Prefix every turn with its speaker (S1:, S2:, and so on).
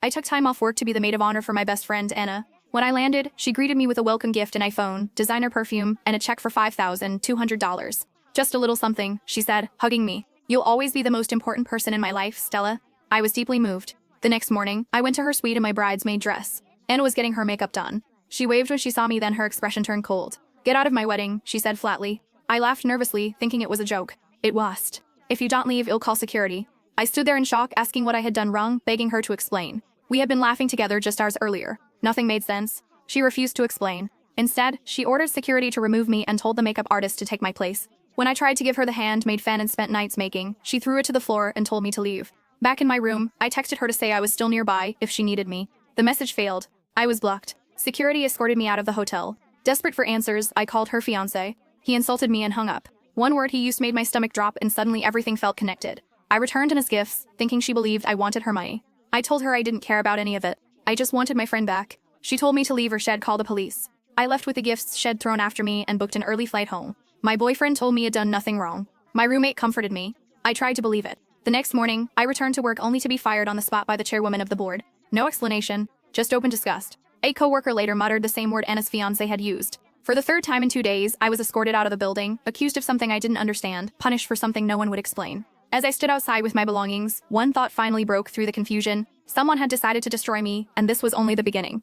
S1: I took time off work to be the maid of honor for my best friend, Anna. When I landed, she greeted me with a welcome gift, an iPhone, designer perfume, and a check for $5,200. Just a little something, she said, hugging me. You'll always be the most important person in my life, Stella. I was deeply moved. The next morning, I went to her suite in my bridesmaid dress. Anna was getting her makeup done. She waved when she saw me, then her expression turned cold. Get out of my wedding, she said flatly. I laughed nervously, thinking it was a joke. It wasn't. If you don't leave, I'll call security. I stood there in shock, asking what I had done wrong, begging her to explain. We had been laughing together just hours earlier. Nothing made sense. She refused to explain. Instead, she ordered security to remove me and told the makeup artist to take my place. When I tried to give her the handmade fan and spent nights making, she threw it to the floor and told me to leave. Back in my room, I texted her to say I was still nearby if she needed me. The message failed. I was blocked. Security escorted me out of the hotel. Desperate for answers, I called her fiancé. He insulted me and hung up. One word he used made my stomach drop, and suddenly everything felt connected. I returned Anna's gifts, thinking she believed I wanted her money. I told her I didn't care about any of it. I just wanted my friend back. She told me to leave or she'd call the police. I left with the gifts she'd thrown after me and booked an early flight home. My boyfriend told me I'd done nothing wrong. My roommate comforted me. I tried to believe it. The next morning, I returned to work only to be fired on the spot by the chairwoman of the board. No explanation, just open disgust. A coworker later muttered the same word Anna's fiancé had used. For the third time in 2 days, I was escorted out of the building, accused of something I didn't understand, punished for something no one would explain. As I stood outside with my belongings, one thought finally broke through the confusion. Someone had decided to destroy me, and this was only the beginning.